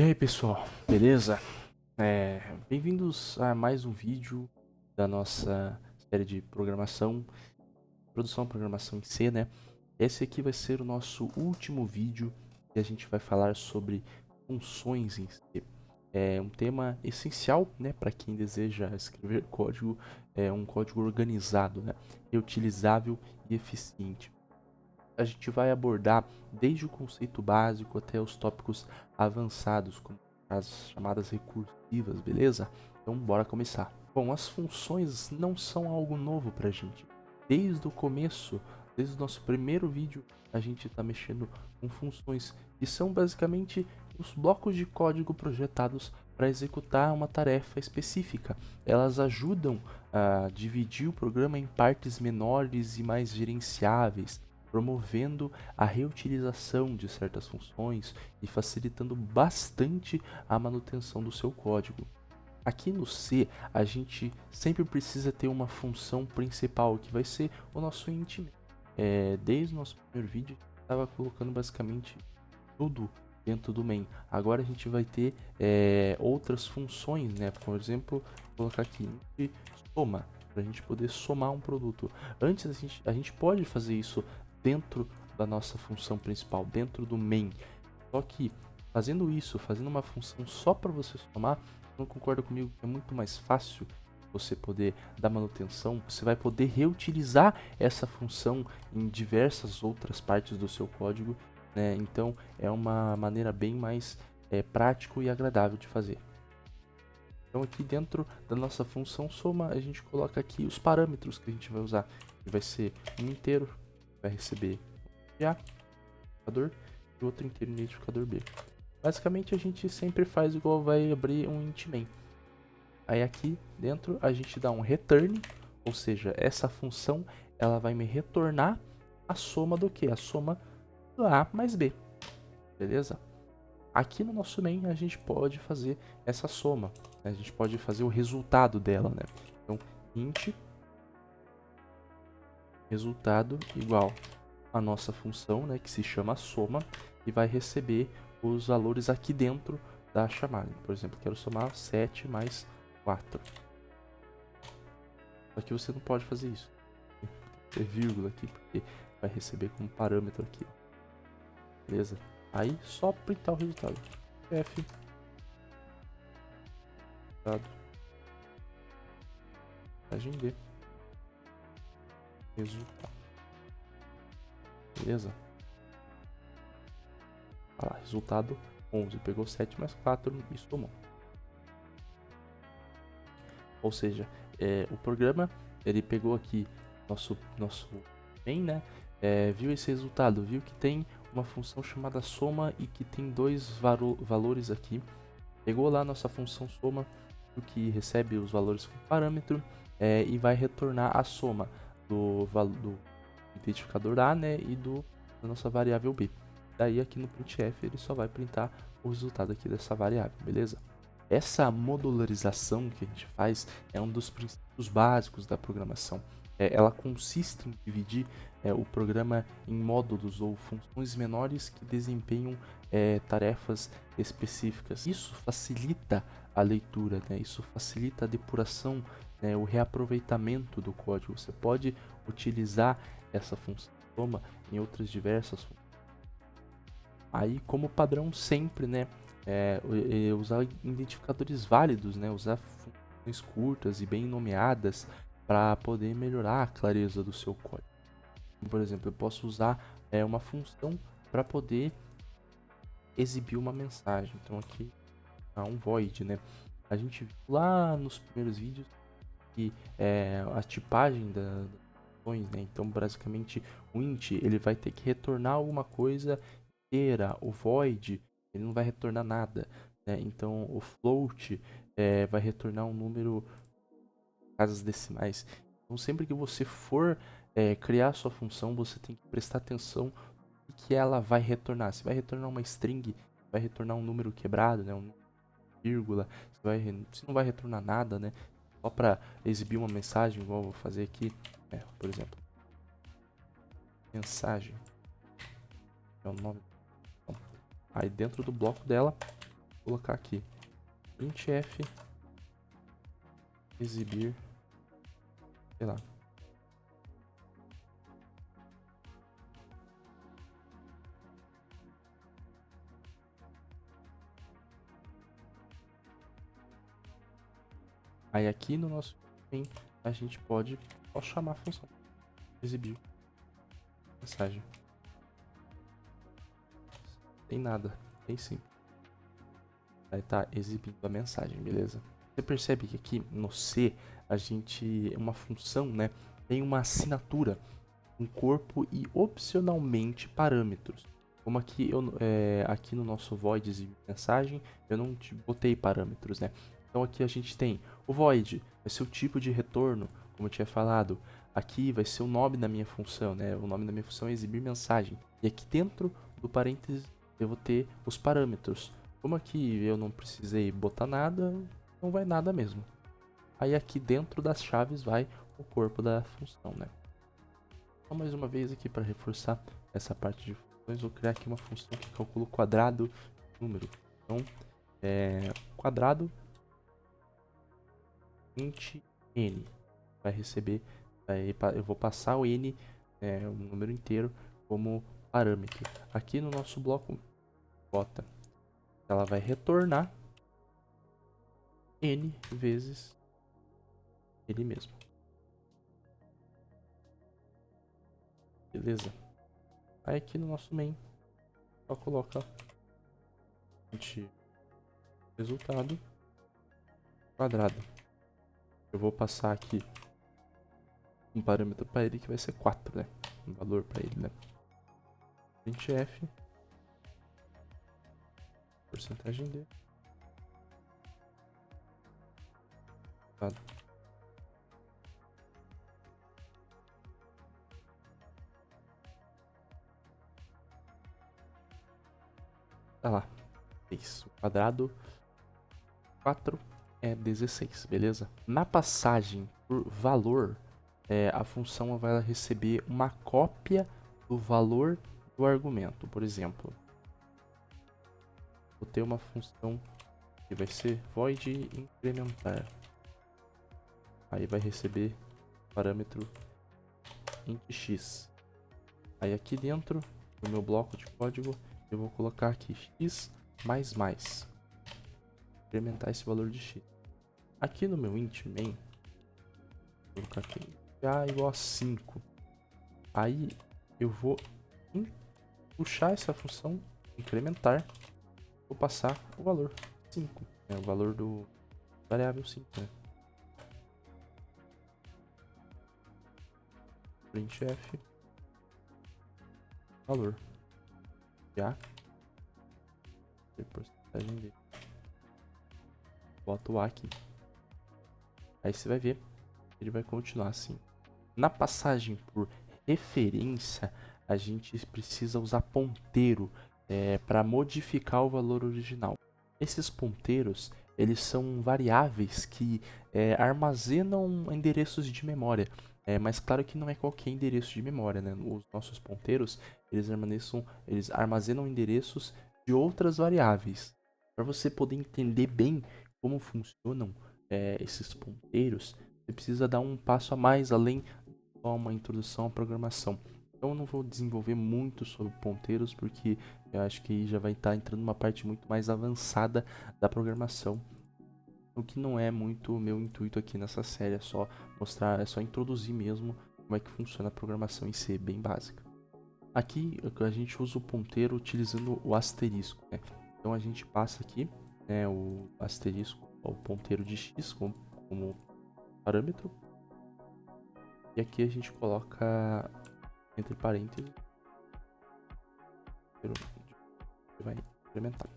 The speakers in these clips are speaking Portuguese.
E aí pessoal, beleza? Bem-vindos a mais um vídeo da nossa série de programação, produção e programação em C, né? Esse aqui vai ser o nosso último vídeo e a gente vai falar sobre funções em C. É um tema essencial, né, para quem deseja escrever código, um código organizado, né, reutilizável e eficiente. A gente vai abordar desde o conceito básico até os tópicos avançados, como as chamadas recursivas, beleza? Então, bora começar. Bom, as funções não são algo novo para a gente. Desde o começo, desde o nosso primeiro vídeo, a gente está mexendo com funções, que são basicamente os blocos de código projetados para executar uma tarefa específica. Elas ajudam a dividir o programa em partes menores e mais gerenciáveis, promovendo a reutilização de certas funções e facilitando bastante a manutenção do seu código. Aqui no C, a gente sempre precisa ter uma função principal, que vai ser o nosso int. Desde o nosso primeiro vídeo, estava colocando basicamente tudo dentro do main. Agora a gente vai ter outras funções, né? Por exemplo, colocar aqui int soma, para a gente poder somar um produto. Antes a gente pode fazer isso dentro da nossa função principal, dentro do main. Só que fazendo isso, fazendo uma função só para você somar, não concorda comigo que é muito mais fácil você poder dar manutenção? Você vai poder reutilizar essa função em diversas outras partes do seu código, né? Então é uma maneira bem mais prático e agradável de fazer. Então aqui dentro da nossa função soma, a gente coloca aqui os parâmetros que a gente vai usar. Que vai ser um inteiro, vai receber um A, identificador, e outro inteiro identificador B. Basicamente a gente sempre faz igual vai abrir um int main. Aí aqui dentro a gente dá um return, ou seja, essa função ela vai me retornar a soma do que? A soma do A mais B, beleza? Aqui no nosso main a gente pode fazer essa soma, né? A gente pode fazer o resultado dela, né? Então int resultado igual a nossa função, né, que se chama soma, e vai receber os valores aqui dentro da chamada. Por exemplo, quero somar 7 mais 4. Só que você não pode fazer isso. Tem vírgula aqui, porque vai receber como parâmetro aqui. Beleza? Aí só printar o resultado. F resultado mensagem D resultado. Beleza? Olha lá, resultado 11. Pegou 7 mais 4 e somou. Ou seja, o programa ele pegou aqui nosso main, né? Viu esse resultado, viu que tem uma função chamada soma e que tem dois valores aqui. Pegou lá nossa função soma, que recebe os valores como parâmetro, e vai retornar a soma do identificador A, né, e da nossa variável B. Daí aqui no printf ele só vai printar o resultado aqui dessa variável, beleza? Essa modularização que a gente faz é um dos princípios básicos da programação. Ela consiste em dividir o programa em módulos ou funções menores que desempenham tarefas específicas. Isso facilita a leitura, né? Isso facilita a depuração, né? O reaproveitamento do código. Você pode utilizar essa função soma em outras diversas funções. Aí, como padrão sempre, né? Usar identificadores válidos, né? Usar funções curtas e bem nomeadas para poder melhorar a clareza do seu código. Por exemplo, eu posso usar uma função para poder exibir uma mensagem. Então aqui há um void, né? A gente viu lá nos primeiros vídeos que a tipagem das funções, né? Então basicamente o int ele vai ter que retornar alguma coisa inteira, o void ele não vai retornar nada, né? Então o float vai retornar um número casas decimais. Então sempre que você for criar sua função, você tem que prestar atenção no que ela vai retornar. Se vai retornar uma string, vai retornar um número quebrado, né? Um vírgula, se não vai retornar nada, né? Só para exibir uma mensagem, igual eu vou fazer aqui, por exemplo, mensagem é o nome. Aí dentro do bloco dela colocar aqui printf exibir, sei lá. Aí aqui no nosso main a gente pode só chamar a função exibir mensagem. Tem nada, tem sim. Aí tá exibindo a mensagem, beleza? Você percebe que aqui no C a gente, uma função, né, tem uma assinatura, um corpo e opcionalmente parâmetros. Como aqui, aqui no nosso void exibir mensagem, eu não botei parâmetros, né? Então aqui a gente tem o void, vai ser o tipo de retorno, como eu tinha falado. Aqui vai ser o nome da minha função, né? O nome da minha função é exibir mensagem. E aqui dentro do parênteses eu vou ter os parâmetros. Como aqui eu não precisei botar nada, não vai nada mesmo. Aí aqui dentro das chaves vai o corpo da função, né? Então mais uma vez aqui para reforçar essa parte de funções, vou criar aqui uma função que calcula o quadrado do número. Então, quadrado int n vai receber, eu vou passar o n, o número inteiro, como parâmetro. Aqui no nosso bloco bota, ela vai retornar n vezes ele mesmo. Beleza? Aí aqui no nosso main, só coloca resultado quadrado. Eu vou passar aqui um parâmetro para ele que vai ser 4, né? Um valor para ele, né? printf porcentagem d tá lá, isso, quadrado 4 é 16, beleza? Na passagem por valor, a função vai receber uma cópia do valor do argumento. Por exemplo, vou ter uma função que vai ser void incrementar. Aí vai receber parâmetro int x. Aí aqui dentro do meu bloco de código eu vou colocar aqui x mais mais. Incrementar esse valor de x. Aqui no meu int main, vou colocar aqui a igual a 5. Aí eu vou puxar essa função incrementar, vou passar o valor 5, o valor do variável 5, né? printf valor já porcentagem dele, bota o a aqui. Aí você vai ver, ele vai continuar assim. Na passagem por referência, a gente precisa usar ponteiro para modificar o valor original. Esses ponteiros, eles são variáveis que armazenam endereços de memória. Mas claro que não é qualquer endereço de memória, né? Os nossos ponteiros, eles armazenam endereços de outras variáveis. Para você poder entender bem como funcionam esses ponteiros, você precisa dar um passo a mais além de só uma introdução à programação. Então eu não vou desenvolver muito sobre ponteiros, porque eu acho que já vai estar entrando numa parte muito mais avançada da programação. O que não é muito o meu intuito aqui nessa série, é só mostrar, é só introduzir mesmo como é que funciona a programação em C, bem básica. Aqui a gente usa o ponteiro utilizando o asterisco, né? Então a gente passa aqui, né, o asterisco, o ponteiro de x como parâmetro. E aqui a gente coloca entre parênteses, vai incrementar.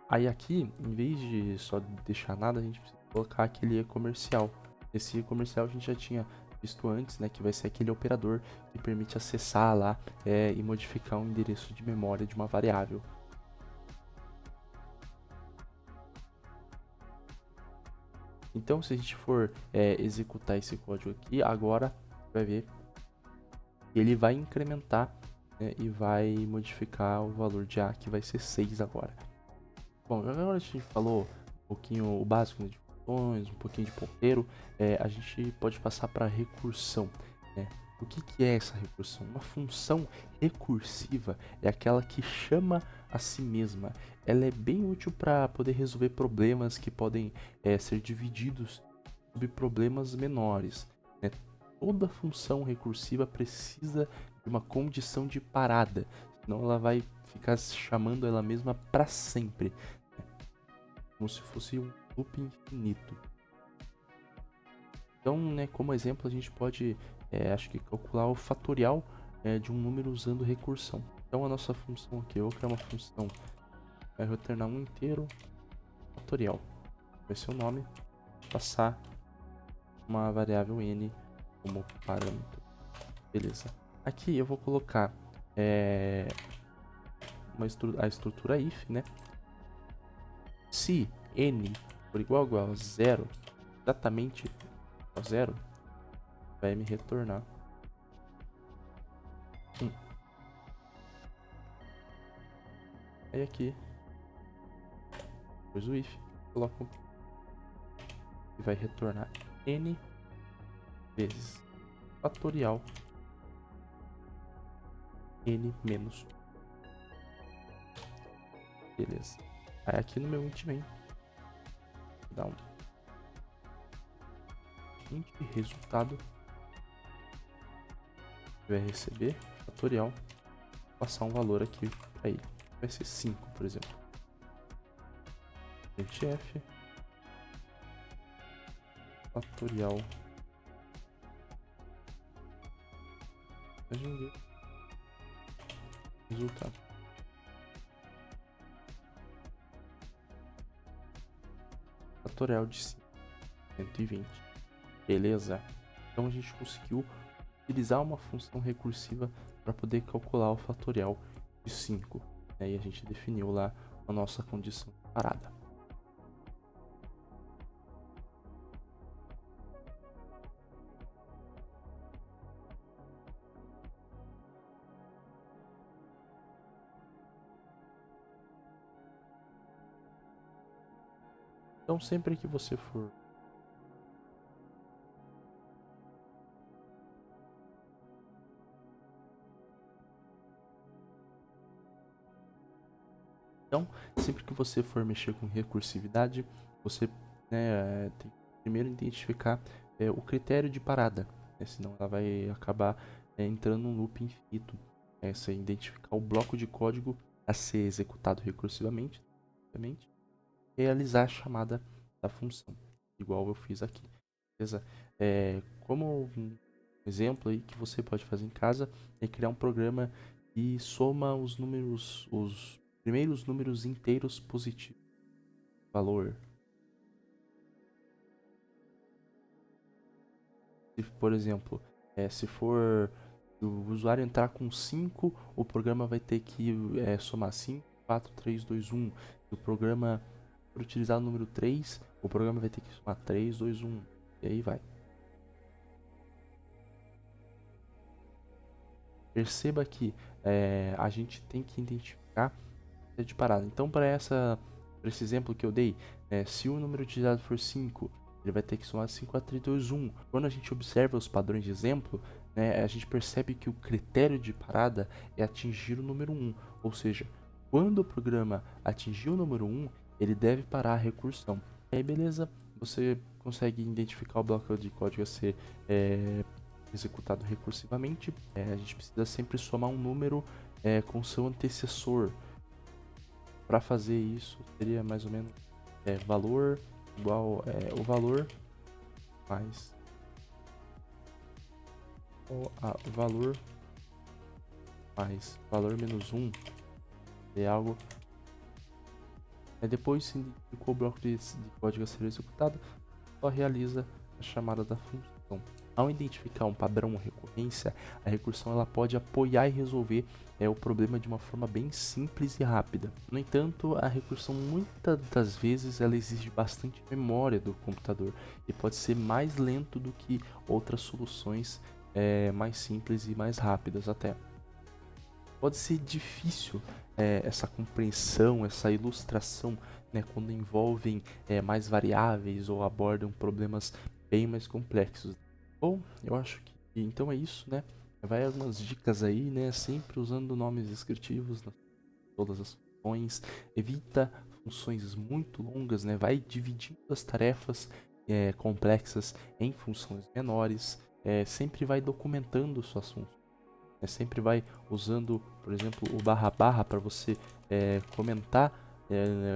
Aí aqui, em vez de só deixar nada, a gente precisa colocar aquele comercial. Esse comercial a gente já tinha visto antes, né, que vai ser aquele operador que permite acessar lá e modificar um endereço de memória de uma variável. Então, se a gente for executar esse código aqui, agora vai ver que ele vai incrementar, né, e vai modificar o valor de A, que vai ser 6 agora. Bom, agora a gente falou um pouquinho o básico, né, de funções, um pouquinho de ponteiro, a gente pode passar para recursão, né? O que é essa recursão? Uma função recursiva é aquela que chama a si mesma. Ela é bem útil para poder resolver problemas que podem ser divididos sobre problemas menores, né? Toda função recursiva precisa de uma condição de parada, senão ela vai ficar chamando ela mesma para sempre, como se fosse um loop infinito. Então, né, como exemplo, a gente pode, acho que calcular o fatorial de um número usando recursão. Então, a nossa função aqui, eu vou criar uma função, vai retornar um inteiro fatorial, vai ser o nome, passar uma variável n como parâmetro. Beleza. Aqui eu vou colocar a estrutura if, né? Se n for igual a zero, exatamente a zero, vai me retornar 1. Aí aqui, depois o if, coloco e vai retornar n vezes fatorial n menos 1. Beleza. Aí aqui no meu int main, dá um int resultado, vai receber fatorial, passar um valor aqui para ele. Vai ser 5, por exemplo. Printf fatorial resultado. Fatorial de 5, 120. Beleza? Então a gente conseguiu utilizar uma função recursiva para poder calcular o fatorial de 5. E a gente definiu lá a nossa condição de parada. Então sempre que você for mexer com recursividade, você tem que primeiro identificar o critério de parada, né? Senão ela vai acabar entrando num loop infinito. Você identificar o bloco de código a ser executado recursivamente, realizar a chamada da função, igual eu fiz aqui. Beleza? Como um exemplo aí que você pode fazer em casa é criar um programa que soma os números, os primeiros números inteiros positivos. Valor. Se, por exemplo, se for o usuário entrar com 5, o programa vai ter que somar 5, 4, 3, 2, 1. Se o programa for utilizar o número 3, o programa vai ter que somar 3, 2, 1. E aí vai. Perceba que a gente tem que identificar de parada. Então, para esse exemplo que eu dei, se o número utilizado for 5, ele vai ter que somar 5, 4, 3, 2, 1. Quando a gente observa os padrões de exemplo, a gente percebe que o critério de parada é atingir o número 1. Ou seja, quando o programa atingir o número 1, ele deve parar a recursão. Aí, beleza, você consegue identificar o bloco de código a ser executado recursivamente. A gente precisa sempre somar um número com seu antecessor. Para fazer isso, seria mais ou menos valor igual o valor mais o valor mais valor menos 1 é algo. Depois se indicou o bloco de código a ser executado, só realiza a chamada da função. Ao identificar um padrão ou recorrência, a recursão ela pode apoiar e resolver o problema de uma forma bem simples e rápida. No entanto, a recursão muitas das vezes ela exige bastante memória do computador e pode ser mais lento do que outras soluções mais simples e mais rápidas até. pode ser difícil essa compreensão, essa ilustração, né, quando envolvem mais variáveis ou abordam problemas bem mais complexos. Bom, eu acho que então é isso, né? Vai algumas dicas aí, né? Sempre usando nomes descritivos nas todas as funções. Evita funções muito longas, né? Vai dividindo as tarefas complexas em funções menores. Sempre vai documentando suas funções. Sempre vai usando, por exemplo, o barra barra para você comentar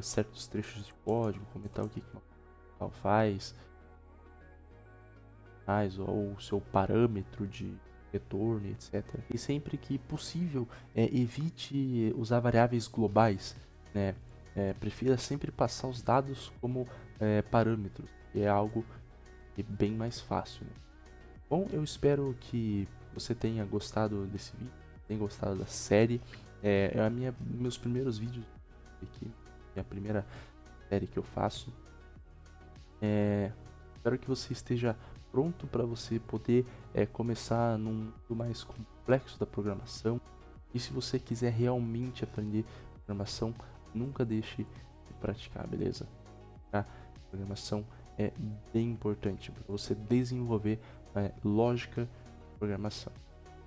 certos trechos de código, comentar o que uma faz, ou o seu parâmetro de retorno, etc. E sempre que possível, evite usar variáveis globais, né? Prefira sempre passar os dados como parâmetros, que é algo bem mais fácil, né? Bom, eu espero que você tenha gostado desse vídeo, tenha gostado da série. Meus primeiros vídeos aqui, é a primeira série que eu faço. Espero que você esteja pronto para você poder começar num mundo mais complexo da programação. E se você quiser realmente aprender programação, nunca deixe de praticar, beleza? A programação é bem importante para você desenvolver lógica de programação.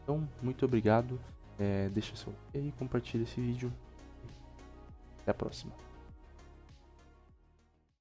Então, muito obrigado. Deixa seu like aí, compartilha esse vídeo. Até a próxima.